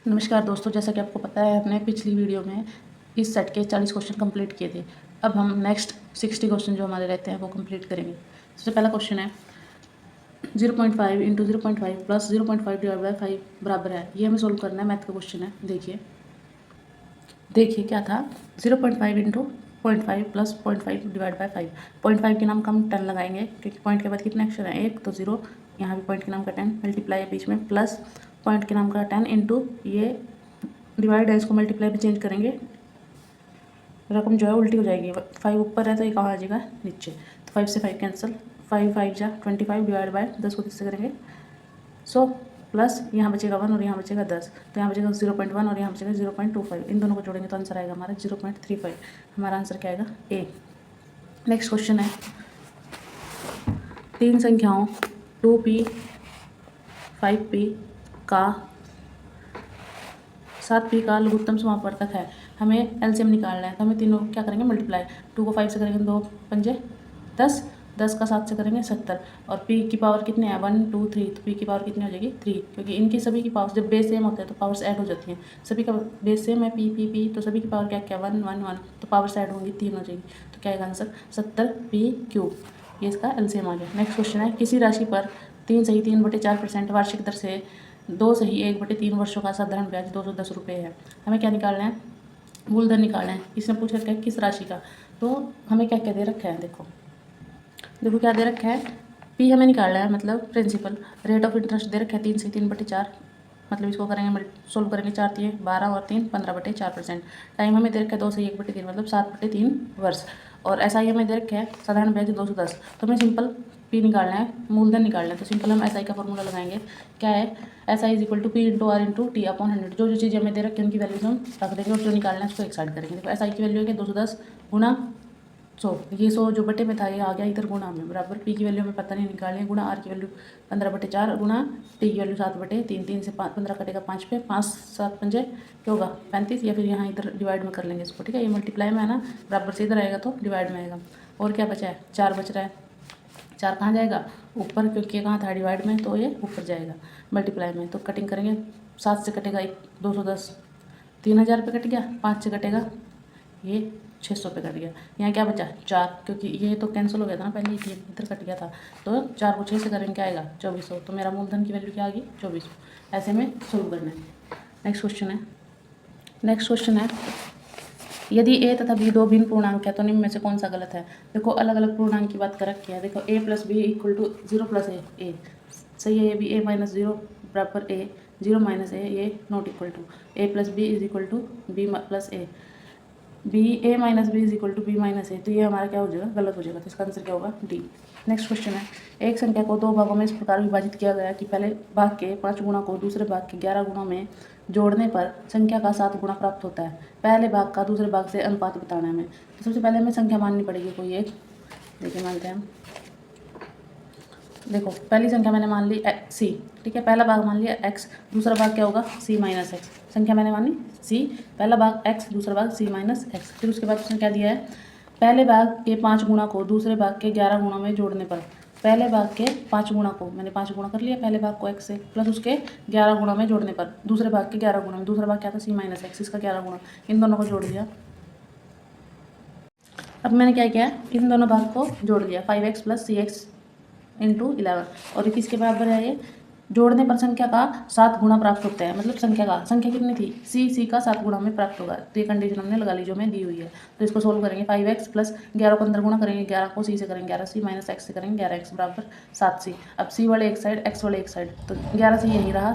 नमस्कार दोस्तों, जैसा कि आपको पता है हमने पिछली वीडियो में इस सेट के 40 क्वेश्चन कंप्लीट किए थे। अब हम नेक्स्ट 60 क्वेश्चन जो हमारे रहते हैं वो कंप्लीट करेंगे। सबसे पहला क्वेश्चन है 0.5 इंटू 0.5 प्लस 0.5 डिवाइड बाई 5 बराबर है। ये हमें सोल्व करना है, मैथ का क्वेश्चन है। देखिए क्या था, 0.5 इंटू 0.5 प्लस 0.5 डिवाइड बाई 5। 0.5 के नाम का हम 10 लगाएंगे क्योंकि पॉइंट के बाद कितने अक्षर हैं, एक तो 0, यहाँ भी पॉइंट के नाम का 10 मल्टीप्लाई है बीच में, प्लस पॉइंट के नाम का 10 इंटू ये डिवाइड है, इसको मल्टीप्लाई में चेंज करेंगे, रकम जो है उल्टी हो जाएगी। 5 ऊपर है तो ये कहाँ आ जाएगा, नीचे। तो 5 से 5 कैंसिल, 5 5 जा 25 डिवाइड बाय 10 को किससे करेंगे 100, प्लस यहाँ बचेगा 1 और यहाँ बचेगा 10, तो यहाँ बचेगा 0.1 और यहाँ बचेगा 0.25। इन दोनों को जोड़ेंगे तो आंसर आएगा हमारा 0.35। हमारा आंसर क्या आएगा, ए। नेक्स्ट क्वेश्चन है, तीन संख्याओं 2p 5p का 7p का लघुत्तम समापवर्तक है। हमें एलसीएम निकालना है, तो हमें तीनों क्या करेंगे, मल्टीप्लाई। 2 को 5 से करेंगे 2 पंजे 10, 10 का 7 से करेंगे 70, और p की पावर कितने हैं 1 2 3, तो p की पावर कितनी हो जाएगी 3, क्योंकि इनकी सभी की पावर जब बेस सेम होते हैं तो पावर्स ऐड हो जाती हैं। सभी का बेस सेम है p, तो सभी की पावर क्या क्या 1 1 1, तो पावर्स ऐड होंगी 3 हो जाएगी। तो क्या आएगा आंसर 70p³। ये इसका एलसीएम आ गया। नेक्स्ट क्वेश्चन है, किसी राशि पर 3 सही 3/4% वार्षिक दर से 2 सही 1/3 वर्षों का साधारण ब्याज 210 रुपये है। हमें क्या निकालना है, मूलधन निकालना है। इसने पूछ रखा है किस राशि का, तो हमें क्या क्या दे रखा है, देखो क्या दे रखा है, पी हमें निकालना है मतलब प्रिंसिपल। रेट ऑफ इंटरेस्ट दे रखा है 3 से 3/4, मतलब इसको करेंगे सोल्व करेंगे, 4 3 12 और 3 15/4%। टाइम हमें दे रखा है 2 से 1/3 मतलब 7/3 वर्ष, और एस आई हमें दे रखा है साधारण ब्याज 210। तो हमें सिंपल पी निकालना है, मूलधन निकालना है। तो सिंपल हम एस आई का फॉर्मूला लगाएंगे, क्या है, S I is equal to P into R into T upon 100। जो चीज़ें हमें दे रखी है उनकी वैल्यूज हम रख देंगे और जो निकालना है उसको एक साइड करेंगे। देखो एस आई की वैल्यू है 210 गुना 100, ये 100 जो बटे में था ये आ गया इधर गुणा में, बराबर पी की वैल्यू हमें पता नहीं निकालनी है, गुणा आर की वैल्यू 15/4 गुणा टी की वैल्यू 7/3, 3 से 15 कटेगा 5 पे, 5 7 पंजे क्या होगा 35, या फिर यहाँ इधर डिवाइड में कर लेंगे इसको, ठीक है। ये मल्टीप्लाई में है ना, बराबर से इधर आएगा तो डिवाइड में आएगा। और क्या बचा है, 4 बच रहा है, 4 कहाँ जाएगा ऊपर, क्योंकि कहाँ था डिवाइड में, तो ये ऊपर जाएगा मल्टीप्लाई में। तो कटिंग करेंगे, 7 से कटेगा 210, 3000 पे कट गया, 5 से कटेगा ये 600 पे कट गया। यहाँ क्या बचा 4, क्योंकि ये तो कैंसिल हो गया था ना पहले, ये इधर कट गया था, तो 4 को 6 से करेंगे क्या आएगा 2400। तो मेरा मूलधन की वैल्यू क्या आ गई 2400। ऐसे में सोल्व करना है। नेक्स्ट क्वेश्चन है, यदि a तथा b दो भिन्न पूर्णांक है तो निम्न में से कौन सा गलत है। देखो अलग अलग पूर्णांक की बात कर रखी है। देखो a + b = 0 + a सही है, ये भी a - 0 बराबर a, 0 - a ये not equal to, a + b = b + a, a - b = b - a, तो ये हमारा क्या हो जाएगा, गलत हो जाएगा। तो इसका आंसर क्या होगा डी। नेक्स्ट क्वेश्चन है, एक संख्या को दो भागों में इस प्रकार विभाजित किया गया कि पहले भाग के 5 गुणा को दूसरे भाग के 11 गुणा में जोड़ने पर संख्या का 7 गुणा प्राप्त होता है। पहले भाग का दूसरे भाग से अनुपात बताना है हमें। तो सबसे पहले हमें संख्या माननी पड़ेगी कोई एक, देखिए मानते हैं हम। देखो पहली संख्या मैंने मान ली सी, ठीक है, पहला भाग मान लिया x, दूसरा भाग क्या होगा c - x। संख्या मैंने मानी c, पहला भाग x, दूसरा भाग c - x। फिर उसके बाद उसने क्या दिया है, पहले भाग के 5 गुणा को दूसरे भाग के 11 गुणा में जोड़ने पर, पहले भाग के 5 गुणा को मैंने 5 गुणा कर लिया पहले भाग को x से, प्लस उसके 11 गुणा में जोड़ने पर दूसरे भाग के 11 गुणा में, दूसरा भाग क्या था c - x, इसका 11 गुणा, इन दोनों को जोड़ दिया। अब मैंने क्या किया, इन दोनों भाग को जोड़ दिया, 5x + cx × 11, और ये किसके बराबर है, ये जोड़ने पर संख्या का 7 गुणा प्राप्त होता है। मतलब संख्या कितनी थी, c का 7 गुणा में प्राप्त होगा। तो ये कंडीशन हमने लगा ली जो हमें दी हुई है। तो इसको सोल्व करेंगे, 5x + 11 को अंदर गुणा करेंगे, 11 को c से करेंगे 11c - x से करेंगे 11x बराबर 7c। अब c वाले एक साइड, x वाले एक साइड, तो 11c यहीं रहा,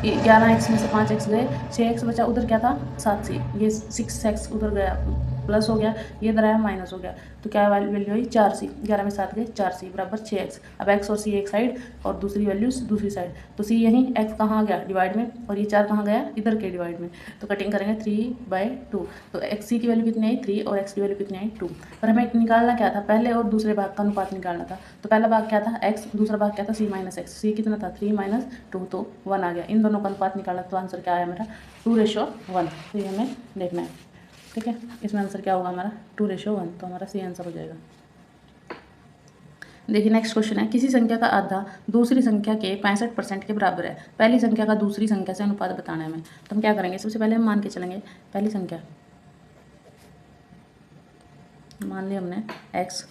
11x में से 5x गए, 6x बचा, उधर क्या था 7c, ये 6x उधर गया प्लस हो गया, ये इधर आया माइनस हो गया, तो क्या वैल्यू हुई 4c, 11 में 7 गए 4c बराबर 6x। अब x और c एक साइड और दूसरी वैल्यूज दूसरी साइड, तो c यहीं, x कहाँ आ गया डिवाइड में, और ये 4 कहाँ गया इधर के डिवाइड में। तो कटिंग करेंगे 3/2, तो c की वैल्यू कितनी आई 3 और x की वैल्यू कितनी आई 2। पर हमें निकालना क्या था, पहले और दूसरे भाग का अनुपात निकालना था। तो पहला भाग क्या था x, दूसरा भाग क्या था c - x, c कितना था 3 - 2, तो 1 आ गया। इन दोनों का अनुपात निकालना, तो आंसर क्या आया मेरा 2:1। तो ये हमें देखना है, ठीक है। इसमें आंसर क्या होगा हमारा 2:1, तो हमारा सी आंसर हो जाएगा। देखिए नेक्स्ट क्वेश्चन है, किसी संख्या का आधा दूसरी संख्या के 65% के बराबर है। पहली संख्या का दूसरी संख्या से अनुपात बताना है हमें। तो हम क्या करेंगे, सबसे पहले हम मान के चलेंगे पहली संख्या, मान लिया हमने x,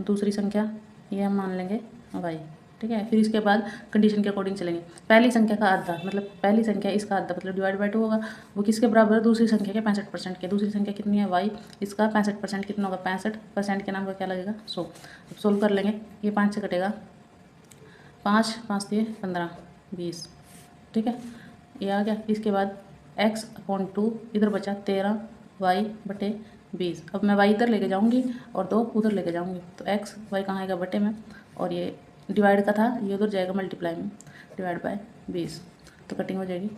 दूसरी संख्या ये हम मान लेंगे y, ठीक है। फिर इसके बाद कंडीशन के अकॉर्डिंग चलेंगे। पहली संख्या का आधा मतलब पहली संख्या इसका आधा मतलब डिवाइड बाई 2 होगा, वो किसके बराबर है, दूसरी संख्या के 65% के। दूसरी संख्या कितनी है y, इसका 65% कितना होगा, 65% के नाम का क्या लगेगा 100। अब सोल्व कर लेंगे, ये 5 से कटेगा, 5 5 दिए 15 20, ठीक है, ये आ गया। इसके बाद x/2 इधर बचा 13 y/20। अब मैं y इधर लेके जाऊंगी और 2 उधर लेके जाऊंगी, तो x y कहाँ आएगा बटे में, और ये डिवाइड का था ये उधर जाएगा मल्टीप्लाई में, डिवाइड बाय 20, तो कटिंग हो जाएगी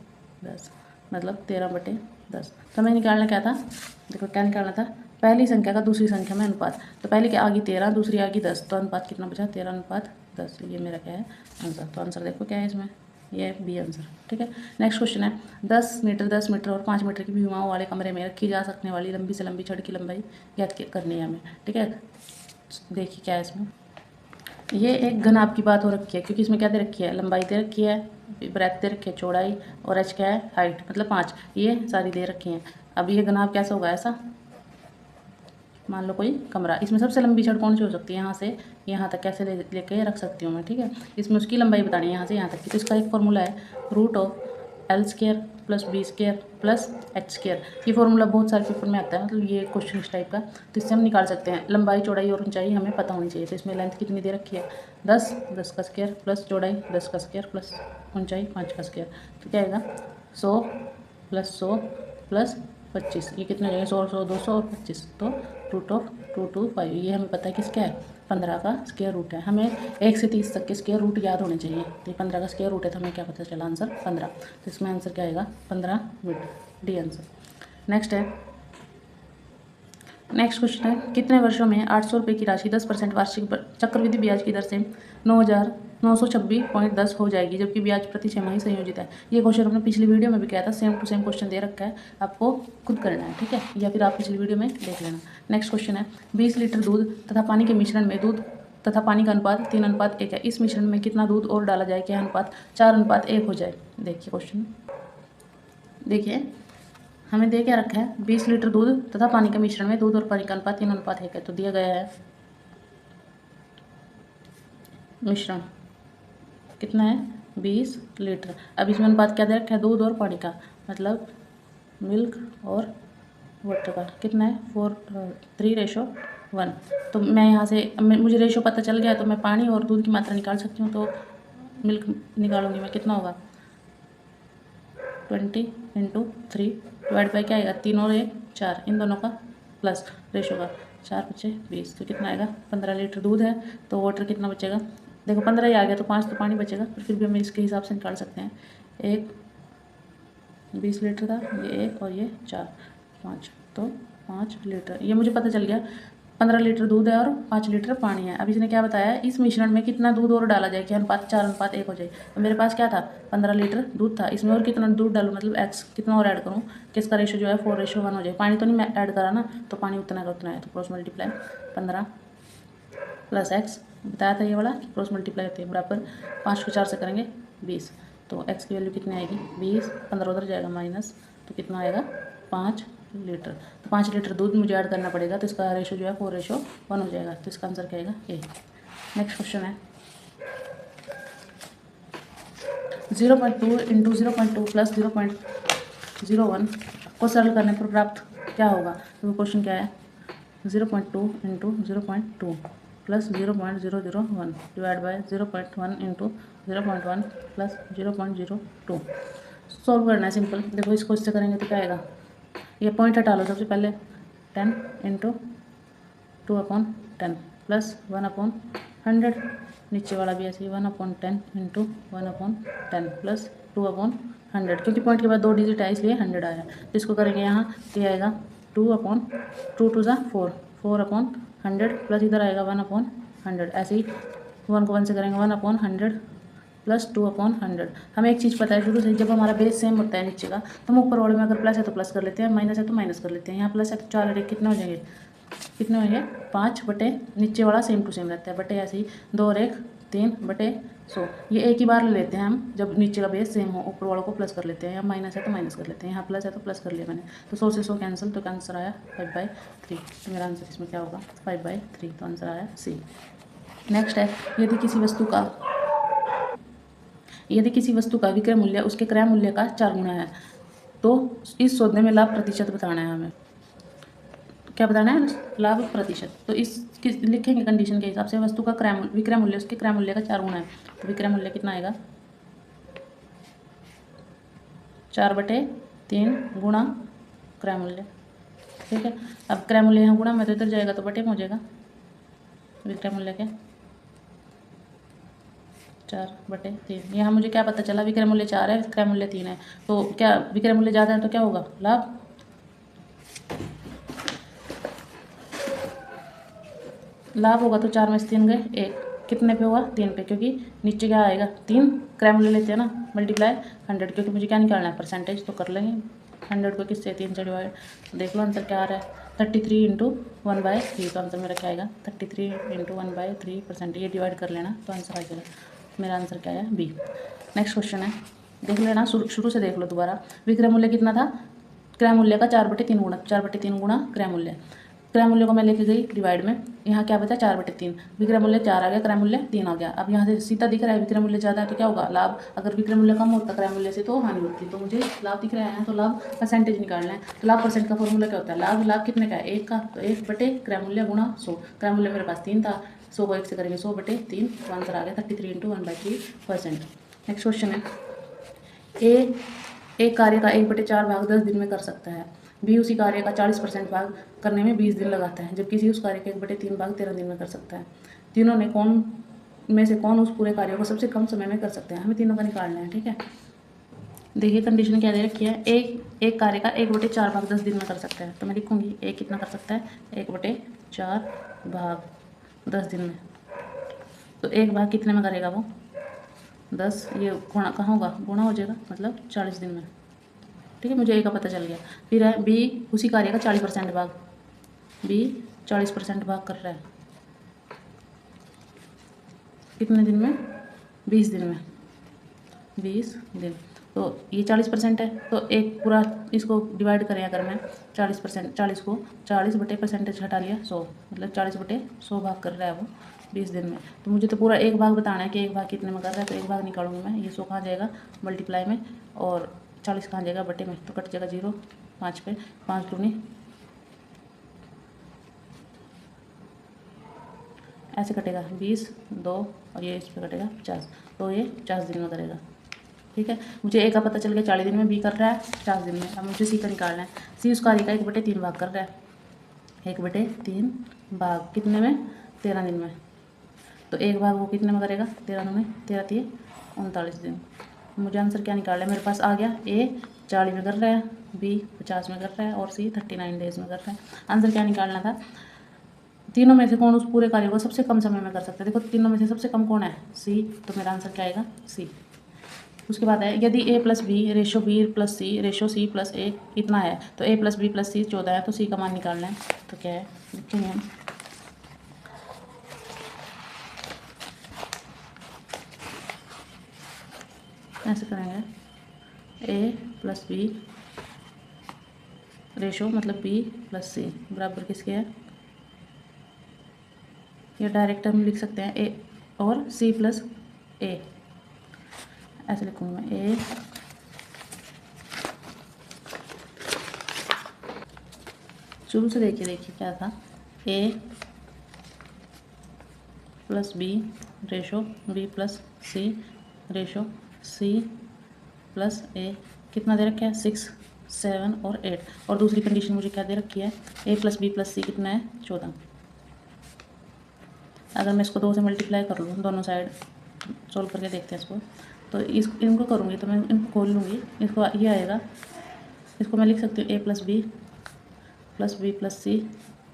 10, मतलब 13/10। तो हमें निकालना क्या था, देखो क्या निकालना था, पहली संख्या का दूसरी संख्या में अनुपात। तो पहली क्या आ गई 13, दूसरी आ गई 10, तो अनुपात कितना बचा 13:10। ये मेरा क्या है आंसर। तो आंसर देखो क्या है इसमें, ये बी आंसर, ठीक है। नेक्स्ट क्वेश्चन है, 10 मीटर 10 मीटर और 5 मीटर की भूमिकाओं वाले कमरे में रखी जा सकने वाली लंबी से लंबी छड़ की लंबाई ज्ञात करनी है हमें, ठीक है। देखिए क्या है इसमें, ये एक घनाभ की बात हो रखी है, क्योंकि इसमें क्या दे रखी है, लंबाई दे रखी है, ब्रेथ दे रखी है, चौड़ाई, और एच क्या है हाइट, मतलब 5, ये सारी दे रखी हैं। अब ये घनाभ कैसा होगा, ऐसा मान लो कोई कमरा, इसमें सबसे लंबी छड़ कौन सी हो सकती है, यहाँ से यहाँ तक कैसे लेके रख सकती हूँ मैं, ठीक है। इसमें उसकी लंबाई बतानी है यहाँ से यहाँ तक की। तो इसका एक फॉर्मूला है √L² + B² + H²। ये फॉर्मूला बहुत सारे पेपर में आता है, मतलब ये क्वेश्चन इस टाइप का। तो इससे हम निकाल सकते हैं लंबाई चौड़ाई और ऊंचाई हमें पता होनी चाहिए। तो इसमें लेंथ कितनी दे रखी है 10 10 का स्क्वायर प्लस चौड़ाई 10 का स्क्वायर प्लस ऊंचाई 5 का स्क्वायर। तो क्या आएगा 100 + 100 + 25, ये कितना जाएगा 100 100 200 और 25, तो √225। ये हमें पता है किसका है, 15 का स्क्वायर रूट है। हमें 1 से 30 तक के स्क्वायर रूट याद होने चाहिए। तो ये 15 का स्क्वायर रूट है, तो हमें क्या पता चला आंसर 15। तो इसमें आंसर क्या आएगा 15 मीटर, डी आंसर। नेक्स्ट है, नेक्स्ट क्वेश्चन है, कितने वर्षों में 800 रुपये की राशि 10% वार्षिक चक्रवृद्धि ब्याज की दर से 9,926.10 हो जाएगी, जबकि ब्याज प्रति छमाही संयोजित है। ये क्वेश्चन हमने पिछली वीडियो में भी किया था, सेम टू सेम क्वेश्चन दे रखा है, आपको खुद करना है, ठीक है, या फिर आप पिछली वीडियो में देख लेना। नेक्स्ट क्वेश्चन है, 20 लीटर दूध तथा पानी के मिश्रण में दूध तथा पानी का अनुपात 3:1 है। इस मिश्रण में कितना दूध और डाला जाए कि अनुपात 4:1 हो जाए। देखिए क्वेश्चन, देखिए हमें दे क्या रखा है, 20 लीटर दूध तथा पानी के मिश्रण में दूध और पानी का अनुपात 3:1 है। तो दिया गया है मिश्रण कितना है 20 लीटर। अब इसमें अनुपात क्या दे रखा है, दूध और पानी का, मतलब मिल्क और वाटर का कितना है 3:1। तो मैं यहाँ से मुझे रेशो पता चल गया, तो मैं पानी और दूध की मात्रा निकाल सकती हूँ। तो मिल्क निकालूंगी मैं, कितना होगा 20 × 3 डिवाइड बाई क्या आएगा 3 और 1 4, इन दोनों का प्लस रेशो का 4 × 5 = 20, तो कितना आएगा 15 लीटर दूध है, तो वाटर कितना बचेगा, देखो 15 ही आ गया, तो 5 तो पानी बचेगा, पर फिर भी हम इसके हिसाब से निकाल सकते हैं। एक 20 लीटर था, ये 1 और ये 4 5, तो 5 लीटर, ये मुझे पता चल गया 15 लीटर दूध है और 5 लीटर पानी है। अब इसने क्या बताया है, इस मिश्रण में कितना दूध और डाला जाए कि अनुपात 4:1 हो जाए। तो मेरे पास क्या था 15 लीटर दूध था, इसमें और कितना दूध डालूँ, मतलब x कितना और ऐड करूँ कि इसका रेशो जो है 4:1 हो जाए। पानी तो नहीं मैं ऐड करा ना, तो पानी उतना का उतना है, तो क्रॉस मल्टीप्लाई 15 + x बताया था ये वाला कि क्रॉस मल्टीप्लाई होते हैं, बराबर 5 को 4 से करेंगे 20, तो x की वैल्यू कितनी आएगी 20, 15 उधर जाएगा माइनस, तो कितना आएगा 5 लीटर। तो 5 लीटर दूध मुझे ऐड करना पड़ेगा, तो इसका रेशो जो है 4:1 हो जाएगा। तो इसका आंसर क्या आएगा ए। नेक्स्ट क्वेश्चन है 0.2 × 0.2 + 0.01 को सरल करने पर प्राप्त क्या होगा। तो क्वेश्चन क्या है 0.2 × 0.2 + 0.001 डिवाइड बाय 0.1 × 0.1 + 0.02। सॉल्व करना है सिंपल। देखो इसको इससे करेंगे तो क्या आएगा, ये पॉइंट हटा लो सबसे पहले, 10 × 2/10 + 1/100, नीचे वाला भी ऐसे ही 1/10 × 1/10 + 2/100, क्योंकि पॉइंट के बाद 2 डिजिट है इसलिए 100 आया। तो इसको करेंगे यहाँ, तो ये आएगा 2/2 2 = 4 4/100 प्लस इधर आएगा 1/100। ऐसे ही 1 को 1 से करेंगे 1/100 + 2/100। हमें एक चीज़ पता है शुरू से, जब हमारा बेस सेम होता है नीचे का, तो हम ऊपर वाले में अगर प्लस है तो प्लस कर लेते हैं, माइनस है तो माइनस कर लेते हैं। यहाँ प्लस है तो 4 और 1 कितने हो जाएंगे कितने होंगे 5 बटे नीचे वाला सेम टू सेम रहता है बटे ऐसे ही 2 और 1 3 बटे 100। ये एक ही बार ले लेते हैं हम, जब नीचे का बेस सेम हो ऊपर वालों को प्लस कर लेते हैं, यहाँ माइनस है तो माइनस कर लेते हैं, यहाँ प्लस है तो प्लस कर लिया मैंने। तो 100 से 100 कैंसिल, तो आंसर आया 5/3। तो मेरा आंसर इसमें क्या होगा 5/3, तो आंसर आया सी। नेक्स्ट है यदि किसी वस्तु का विक्रय मूल्य उसके क्रय मूल्य का 4 गुना है तो इस सौदे में लाभ प्रतिशत बताना है हमें। क्या बताना है लाभ प्रतिशत। तो लिखेंगे कंडीशन के हिसाब से वस्तु का विक्रय मूल्य उसके क्रय मूल्य का 4 गुना है, तो विक्रय मूल्य कितना आएगा 4/3 गुणा क्रय मूल्य। ठीक है, अब क्रय मूल्य यहाँ गुणा में तो इधर जाएगा तो बटे में हो जाएगा। विक्रय मूल्य क्या 4/3। यहाँ मुझे क्या पता चला विक्रय मूल्य 4 है, क्रय मूल्य 3 है, तो क्या विक्रय मूल्य ज़्यादा है तो क्या होगा लाभ होगा। तो 4 में से 3 गए 1, कितने पे होगा 3 पे, क्योंकि नीचे क्या आएगा 3 क्रय मूल्य लेते हैं ना, मल्टीप्लाई 100, क्योंकि मुझे क्या निकालना है परसेंटेज, तो कर लेंगे 100 को किससे 3 से डिवाइड। देख लो आंसर क्या आ रहा है 33 × 1/3। तो आंसर मेरा क्या आएगा 33 × 1/3%। ये डिवाइड कर लेना तो आंसर आ जाएगा। मेरा आंसर क्या है बी। नेक्स्ट क्वेश्चन है, देख लेना शुरू से देख लो दोबारा। विक्रय मूल्य कितना था क्रय मूल्य का 4/3 गुणा, 4/3 गुणा क्रय मूल्य। क्रय मूल्य को मैं लेके गई डिवाइड में, यहाँ क्या बचा 4/3, विक्रय मूल्य 4 आ गया, क्रय मूल्य 3 आ गया। अब यहाँ से सीधा दिख रहा है विक्रय मूल्य ज़्यादा है तो क्या होगा लाभ। अगर विक्रय मूल्य कम होता क्रय मूल्य से तो हानि होती। तो मुझे लाभ दिख रहा है तो लाभ परसेंटेज निकालना है। तो लाभ परसेंट का फॉर्मूला क्या होता है, लाभ कितने का है 1 का, तो 1 बटे क्रय मूल्य गुणा 100। क्रय मूल्य मेरे पास 3 था, 100 को 1 से करेंगे 100/3, तो आंसर आ गया 33 × 1/3%। नेक्स्ट क्वेश्चन है, एक कार्य का 1/4 भाग 10 दिन में कर सकता है, बी उसी कार्य का 40% भाग करने में 20 दिन लगाता है, जबकि सी उस कार्य के 1/3 भाग 13 दिन में कर सकता है। तीनों ने कौन उस पूरे कार्य को सबसे कम समय में कर सकते हैं, हमें तीनों का निकालना है। ठीक है, देखिए कंडीशन क्या दे रखी है, एक कार्य का 1/4 भाग 10 दिन में कर सकता है, तो मैं लिखूंगी एक कितना कर सकता है 1/4 भाग 10 दिन में। तो एक भाग कितने में करेगा वो 10, ये गुणा कहाँ होगा गुणा हो जाएगा, मतलब 40 दिन में। ठीक है, मुझे ए का पता चल गया। फिर है बी उसी कार्य का 40% भाग, बी 40% भाग कर रहा है कितने दिन में 20 दिन में, 20 दिन। तो ये 40% है, तो एक पूरा इसको डिवाइड करें अगर मैं 40%, 40 को 40/% हटा लिया 100, मतलब 40/100 भाग कर रहा है वो 20 दिन में। तो मुझे तो पूरा एक भाग बताना है कि एक भाग कितने में कर रहा है, तो एक भाग निकालूंगी मैं। ये 100 कहाँ जाएगा मल्टीप्लाई में, और 40 कहाँ जाएगा बटे में, तो कट जाएगा 0, 5 पे 5 दूनी ऐसे कटेगा 20, 2 और ये इस पे कटेगा 50, तो ये 50 दिन में करेगा। ठीक है, मुझे ए का पता चल गया 40 दिन में, बी कर रहा है 50 दिन में। अब मुझे सी का निकालना है। सी उस कार्य का 1/3 भाग कर रहा है, 1/3 भाग कितने में 13 दिन में। तो एक भाग वो कितने में करेगा 13 में, 13 3 39 दिन। मुझे आंसर क्या निकालना है, मेरे पास आ गया ए 40 में कर रहा है, बी 50 में कर रहा है और सी 39 डेज में कर रहा है। आंसर क्या निकालना था, तीनों में से कौन उस पूरे कार्य को सबसे कम समय में कर सकता है। देखो तीनों में से सबसे कम कौन है सी, तो मेरा आंसर क्या आएगा सी। उसके बाद है यदि a + b ratio b + c ratio c + a इतना है तो a + b + c 14 है, तो c का मान निकालना है। तो क्या है लिखेंगे हम, ऐसे करेंगे a + b रेशो मतलब b + c बराबर किसके है, ये डायरेक्ट हम लिख सकते हैं a और c + a, ऐसे लिखूंगी मैं ए शुरू से देखिए क्या था, a + b ratio b + c ratio c + a कितना दे रखा है 6, 7 और 8। और दूसरी कंडीशन मुझे क्या दे रखी है a + b + c कितना है 14। अगर मैं इसको 2 से मल्टीप्लाई कर लूँ दोनों साइड, सोल्व करके देखते हैं इसको, तो इनको करूँगी तो मैं इनको खोल लूँगी, इसको ये आएगा, इसको मैं लिख सकती हूँ a + b + b + c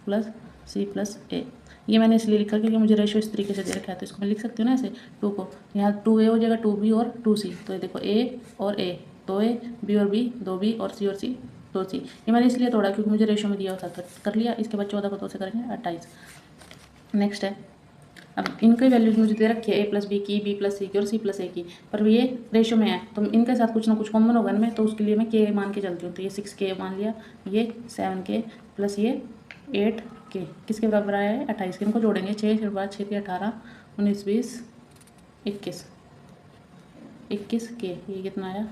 + c + a। ये मैंने इसलिए लिखा क्योंकि मुझे रेशो इस तरीके से दे रखा है, तो इसको मैं लिख सकती हूँ ना ऐसे 2 को, यहाँ 2a हो जाएगा 2b और 2c। तो ये देखो a और a 2a, b और b 2b और c और c 2c। ये मैंने इसलिए तोड़ा क्योंकि मुझे रेशो में दिया हुआ था, तो कर लिया। इसके बाद 14 को 2 से करेंगे 28। नेक्स्ट है, अब इनकी वैल्यूज मुझे दे रखी है a प्लस बी की, b प्लस सी की और c प्लस a की, पर ये रेशो में है तो इनके साथ कुछ ना कुछ कॉमन होगा इनमें, तो उसके लिए मैं k मान के चलती हूँ। तो ये 6k मान लिया, ये 7k प्लस ये 8k किसके बराबर आया है 28 के। इनको जोड़ेंगे 6 फिर बाद 6 के 18 19 20 21k, ये कितना आया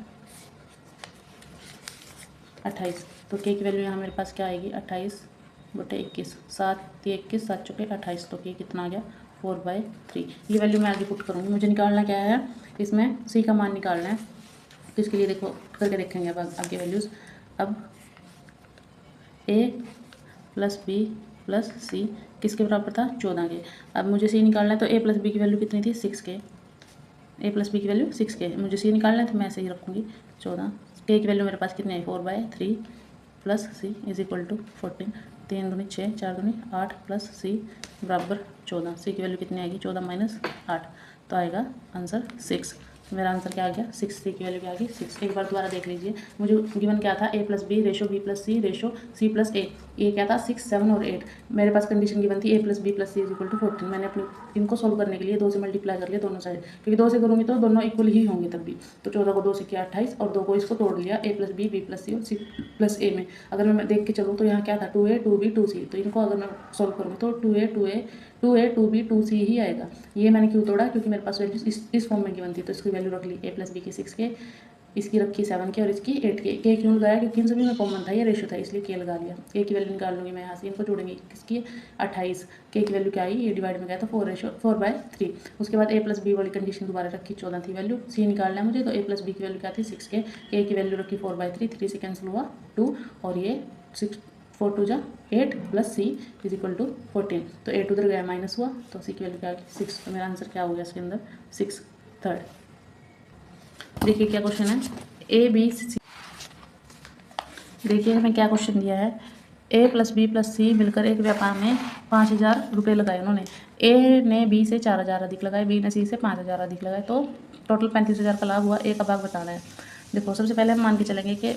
28। तो k की वैल्यू यहाँ मेरे पास क्या आएगी 28/21, 7 21 7 चौके 28, तो k कितना आ गया 4/3। ये वैल्यू मैं आगे पुट करूँगी। मुझे निकालना क्या है, इसमें c का मान निकालना है, तो इसके लिए देखो करके देखेंगे अब आगे वैल्यूज़। अब a प्लस बी प्लस सी किसके बराबर था 14 के। अब मुझे c निकालना है, तो a प्लस बी की वैल्यू कितनी थी 6k, a प्लस बी की वैल्यू 6k, मुझे c निकालना है तो मैं ऐसे ही रखूँगी 14। k की वैल्यू मेरे पास कितनी आई 4/3 plus c is equal to 14, 3 दूनी 6 4 दूनी 8 प्लस c बराबर 14। c की वैल्यू कितनी आएगी 14 माइनस 8, तो आएगा आंसर 6। मेरा आंसर क्या आ गया 6, c की वैल्यू क्या आ गई 6। एक बार दोबारा देख लीजिए, मुझे गिवन क्या था a plus B ratio b plus C ratio c plus a, ये क्या था 6 7 और 8। मेरे पास कंडीशन गिवन थी a plus B plus C is equal to 14। मैंने अपने इनको सोल्व करने के लिए 2 से मल्टीप्लाई कर लिया दोनों साइड, क्योंकि 2 से करूँगी तो दोनों इक्वल ही होंगे तब भी। तो 14 को 2 से किया 28 और 2 को इसको तोड़ लिया a प्लस बी प्लस सी और c प्लस a में। अगर मैं देख के चलूँ तो यहाँ क्या था 2a 2b 2c, तो इनको अगर मैं सोल्व करूँगी तो 2a 2b 2c ही आएगा। ये मैंने क्यों तोड़ा, क्योंकि मेरे पास वैल्यू इस फॉर्म में गिवन थी, तो इसकी वैल्यू रख ली a प्लस बी की 6k, इसकी रखी 7k और इसकी 8k। k क्यों लगाया, क्योंकि इन सभी में कॉमन था, ये रेशो था, इसलिए k लगा लिया। k की वैल्यू निकाल लूँगी मैं यहाँ से, इनको जोड़ेंगे किसकी 28, k की वैल्यू क्या आई, ये डिवाइड में गया तो 4/3। उसके बाद a प्लस बी वाली कंडीशन दोबारा रखी 14 थी वैल्यू, c निकालना है मुझे, तो a प्लस बी की वैल्यू क्या थी 6k, k की वैल्यू रखी 4/3, 3 से कैंसिल हुआ 2 और ये 6 4 2 जा 8 plus c is equal to 14, तो 8 उधर गया माइनस हुआ, तो c की वैल्यू क्या आ गई 6। तो मेरा आंसर क्या हो गया इसके अंदर 6 3rd। देखिए क्या क्वेश्चन है a b c, देखिए हमें क्या क्वेश्चन दिया है, a प्लस बी प्लस सी मिलकर एक व्यापार में 5000 रुपये लगाए उन्होंने। a ने b से 4000 अधिक लगाए, b ने c से 5000 अधिक लगाए, तो टोटल 35000 का लाभ हुआ। a का भाग बताना है। देखो सबसे पहले हम मान के चलेंगे कि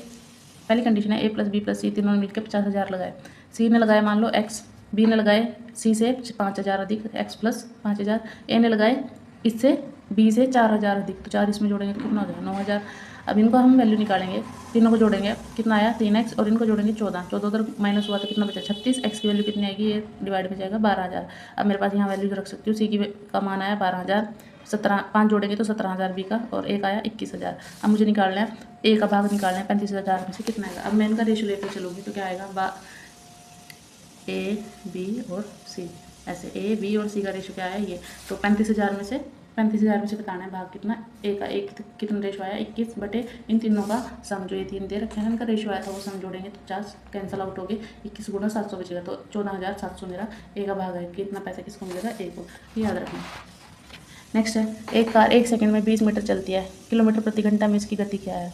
पहली कंडीशन है a प्लस बी प्लस सी तीनों ने मिलकर 50,000 लगाए। c ने लगाए मान लो x, b ने लगाए c से 5000 अधिक x प्लस 5000, a ने लगाए इससे b से 4000 अधिक, तो 4 इसमें जोड़ेंगे तो कितना हो जाएगा 9000। अब इनको हम वैल्यू निकालेंगे, तीनों को जोड़ेंगे कितना आया 3x और इनको जोड़ेंगे 14 उधर माइनस हुआ तो कितना बचा 36, x की वैल्यू कितनी आएगी ये डिवाइड में जाएगा 12000। अब मेरे पास यहाँ वैल्यू रख सकती हूँ, c का मान आया 12000, 5 जोड़ेंगे तो 17000 b का और एक आया 21000। अब मुझे निकालना है a का भाग निकालना है 35000 में से कितना आएगा। अब मैं इनका रेशो लेकर चलूँगी तो क्या आएगा a b और c, ऐसे a b और c का रेशो क्या है ये, तो 35000 में से बताना है भाग कितना, a का एक कितना रेशो आया 21 बटे इन तीनों का सम, जो ये 3 दे रखे हैं इनका रेशो आया था वो सम जोड़ेंगे तो 50 कैंसिल आउट हो गए, 21 गुना 700 बचेगा, तो 14700 मेरा a का भाग है। कितना पैसा किसको मिलेगा a को, याद रखना। नेक्स्ट है, एक कार 1 सेकंड में 20 मीटर चलती है, किलोमीटर प्रति घंटा में इसकी गति क्या है।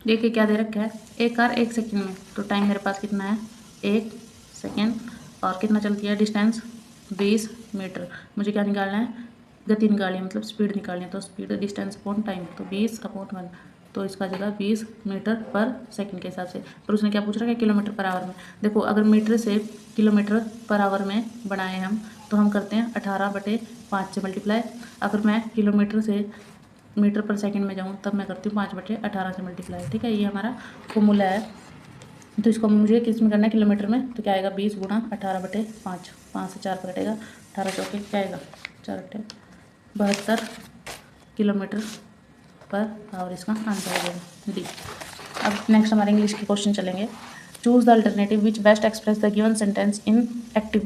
देखिए क्या दे रखा है, एक कार 1 सेकंड में, तो टाइम मेरे पास कितना है 1 सेकंड और कितना चलती है डिस्टेंस 20 मीटर। मुझे क्या निकालना है गति निकालनी है, मतलब स्पीड निकालनी है, तो स्पीड डिस्टेंस अपॉन टाइम, तो 20/1, तो इसका जगह 20 मीटर पर सेकंड के हिसाब से। पर उसने क्या पूछ रखा है किलोमीटर पर आवर में। देखो अगर मीटर से किलोमीटर पर आवर में बनाए हम तो हम करते हैं 18/5 से मल्टीप्लाई। अगर मैं किलोमीटर से मीटर पर सेकंड में जाऊँ तब मैं करती हूँ 5/18 से मल्टीप्लाई। ठीक है, ये हमारा फॉर्मूला है। तो इसको मुझे किस में करना है किलोमीटर में, तो क्या आएगा 20 गुणा 18/5, 5 से 4 पर कटेगा 18 चौके क्या आएगा 4/72 किलोमीटर पर आवर, इसका आंसर हो जाएगा डी। अब नेक्स्ट हमारे इंग्लिश के क्वेश्चन चलेंगे। Choose the alternative which best express the given sentence in active